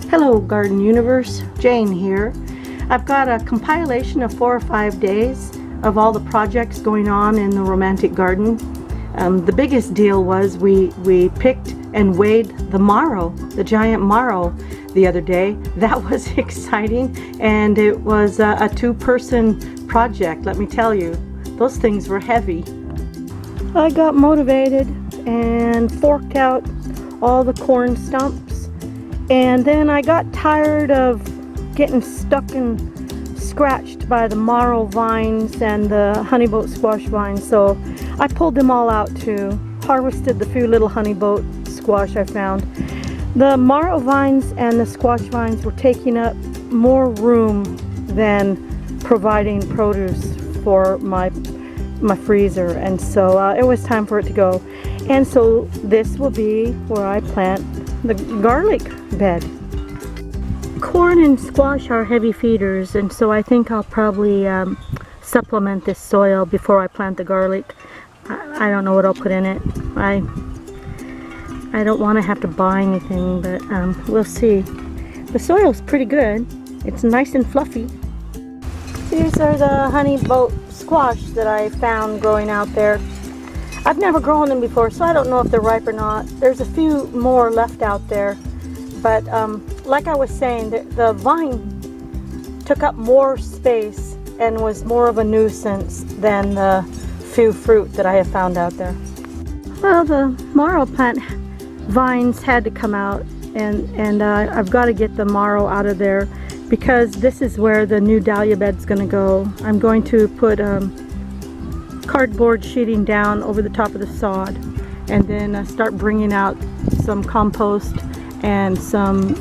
Hello Garden Universe, Jane here. I've got a compilation of 4 or 5 days of all the projects going on in the romantic garden. The biggest deal was we picked and weighed the marrow, the giant marrow, the other day. That was exciting, and it was a 2-person project, let me tell you. Those things were heavy. I got motivated and forked out all the corn stumps, and then I got tired of getting stuck and scratched by the marrow vines and the honeyboat squash vines, so I pulled them all out too. Harvested the few little honeyboat squash I found. The marrow vines and the squash vines were taking up more room than providing produce for my freezer, and so it was time for it to go. And so this will be where I plant the garlic bed. Corn and squash are heavy feeders, and so I think I'll probably supplement this soil before I plant the garlic. I don't know what I'll put in it. I don't want to have to buy anything, but we'll see. The soil's pretty good. It's nice and fluffy. These are the honeyboat squash that I found growing out there. I've never grown them before, so I don't know if they're ripe or not. There's a few more left out there, but like I was saying, the vine took up more space and was more of a nuisance than the few fruit that I have found out there. Well, the marrow plant vines had to come out, and I've got to get the marrow out of there because this is where the new dahlia bed's going to go. I'm going to put cardboard sheeting down over the top of the sod, and then start bringing out some compost and some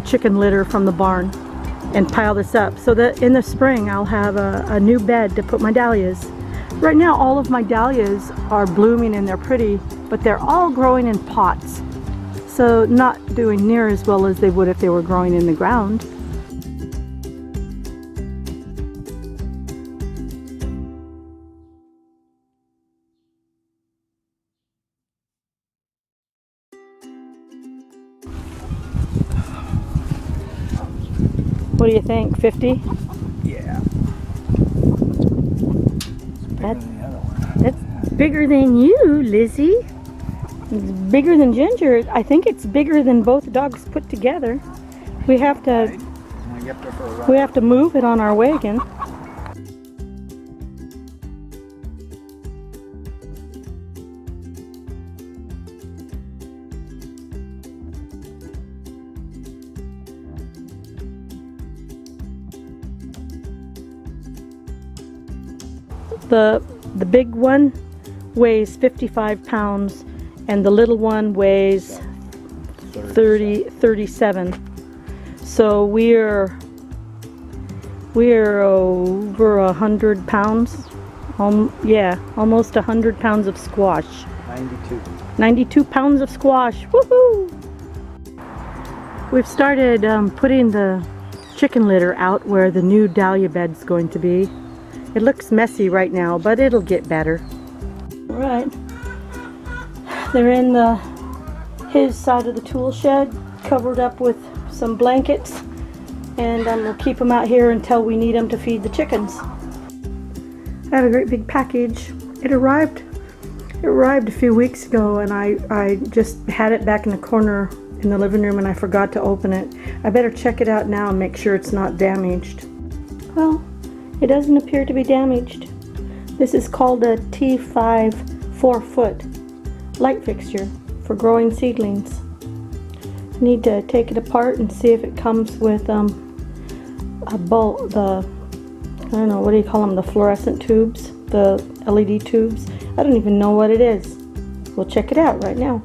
chicken litter from the barn and pile this up so that in the spring I'll have a new bed to put my dahlias. Right now all of my dahlias are blooming and they're pretty, but they're all growing in pots, so not doing near as well as they would if they were growing in the ground. What do you think? 50? Yeah. That's bigger than you, Lizzie. It's bigger than Ginger. I think it's bigger than both dogs put together. We have to move it on our wagon. The big one weighs 55 pounds and the little one weighs 37. So we're over 100 pounds. Yeah, almost 100 pounds of squash. 92 pounds of squash. Woohoo! We've started putting the chicken litter out where the new dahlia bed's going to be. It looks messy right now, but it'll get better. Right. They're in his side of the tool shed, covered up with some blankets, and we'll keep them out here until we need them to feed the chickens. I have a great big package. It arrived a few weeks ago, and I just had it back in the corner in the living room and I forgot to open it. I better check it out now and make sure it's not damaged. Well, it doesn't appear to be damaged. This is called a T5 4-foot light fixture for growing seedlings. I need to take it apart and see if it comes with a bulb, I don't know, what do you call them, the fluorescent tubes, the LED tubes. I don't even know what it is. We'll check it out right now.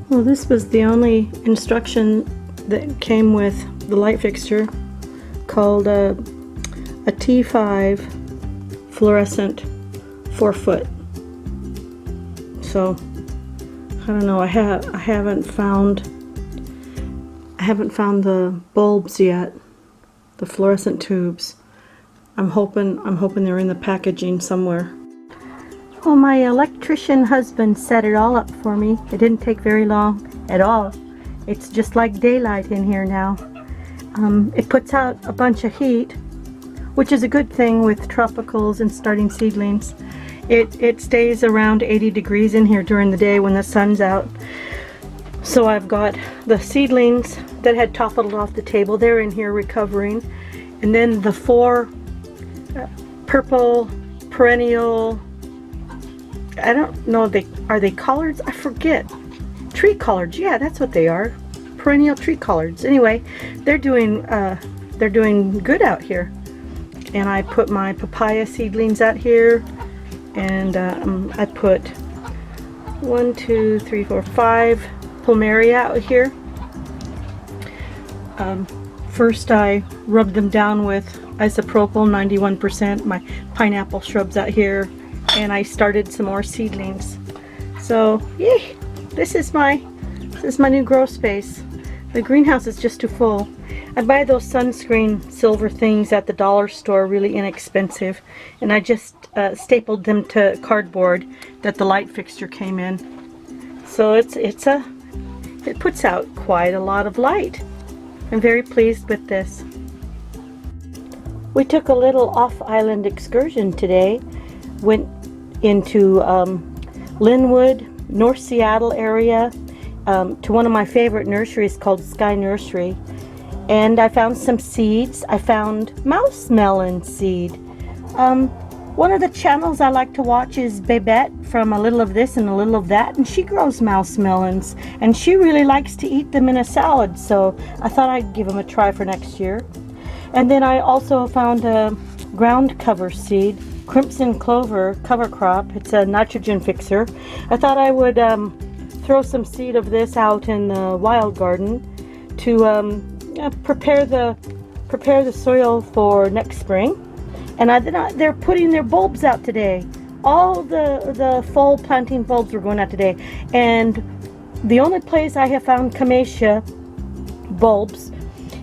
Well, this was the only instruction that came with the light fixture, called a T5 fluorescent 4-foot. So I don't know. I haven't found the bulbs yet, the fluorescent tubes. I'm hoping they're in the packaging somewhere. Well, my electrician husband set it all up for me. It didn't take very long at all. It's just like daylight in here now. It puts out a bunch of heat, which is a good thing with tropicals and starting seedlings. It stays around 80 degrees in here during the day when the sun's out. So I've got the seedlings that had toppled off the table. They're in here recovering. And then the 4 purple perennial, I don't know, are they collards? I forget. Tree collards, yeah, that's what they are. Perennial tree collards. Anyway, they're doing good out here. And I put my papaya seedlings out here, and I put 1, 2, 3, 4, 5 plumeria out here. First I rubbed them down with isopropyl 91%, my pineapple shrubs out here, and I started some more seedlings. So yay, this is my new grow space. The greenhouse is just too full. I buy those sunscreen silver things at the dollar store, really inexpensive, and I just stapled them to cardboard that the light fixture came in. So it puts out quite a lot of light. I'm very pleased with this. We took a little off-island excursion today. Went into Linwood, North Seattle area, to one of my favorite nurseries called Sky Nursery. And I found some seeds. I found mouse melon seed. One of the channels I like to watch is Babette from A Little of This and A Little of That, and she grows mouse melons, and she really likes to eat them in a salad, so I thought I'd give them a try for next year. And then I also found a ground cover seed, crimson clover cover crop. It's a nitrogen fixer. I thought I would throw some seed of this out in the wild garden to prepare the soil for next spring. And they're putting their bulbs out today. All the fall planting bulbs were going out today. And the only place I have found Camellia bulbs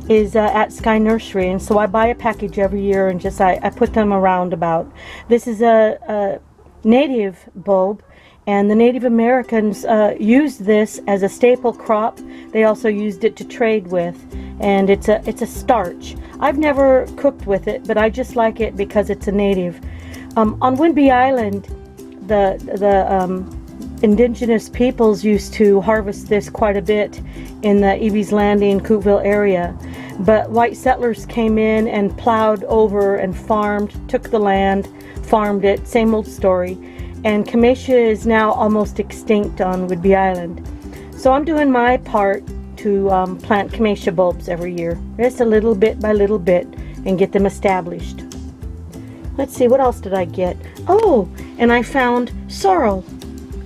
is at Sky Nursery. And so I buy a package every year and just I put them around about. This is a native bulb. And the Native Americans used this as a staple crop. They also used it to trade with, and it's a starch. I've never cooked with it, but I just like it because it's a native. On Whidbey Island, the indigenous peoples used to harvest this quite a bit in the Eby's Landing, Cookeville area. But white settlers came in and plowed over and farmed, took the land, farmed it, same old story. And Camellia is now almost extinct on Whidbey Island. So I'm doing my part to plant Camellia bulbs every year. Just a little bit by little bit and get them established. Let's see, what else did I get? Oh, and I found sorrel.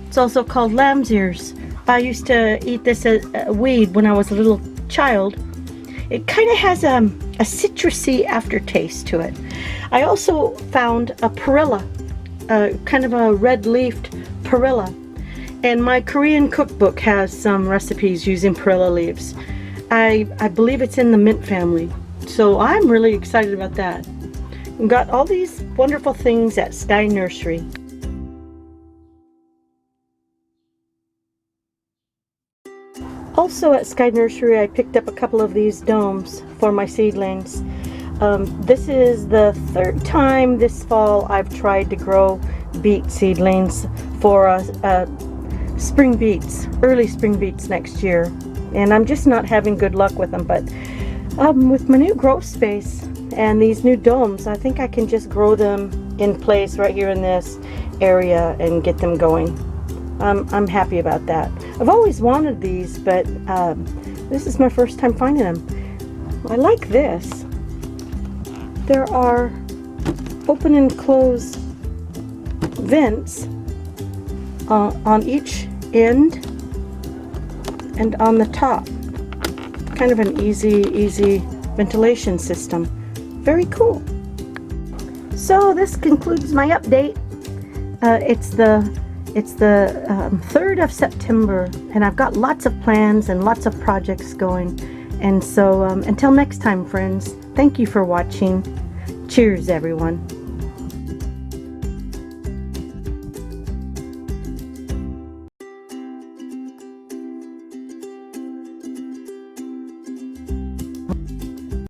It's also called lamb's ears. I used to eat this as a weed when I was a little child. It kind of has a citrusy aftertaste to it. I also found a perilla. Kind of a red-leafed perilla, and my Korean cookbook has some recipes using perilla leaves. I believe it's in the mint family, so I'm really excited about that. We've got all these wonderful things at Sky Nursery. Also at Sky Nursery, I picked up a couple of these domes for my seedlings. This is the 3rd time this fall I've tried to grow beet seedlings for spring beets, early spring beets next year. And I'm just not having good luck with them, but with my new grow space and these new domes, I think I can just grow them in place right here in this area and get them going. I'm happy about that. I've always wanted these, but this is my first time finding them. I like this. There are open and close vents on each end and on the top. Kind of an easy ventilation system. Very cool. So this concludes my update. It's the 3rd of September, and I've got lots of plans and lots of projects going. And so until next time, friends, thank you for watching. Cheers, everyone.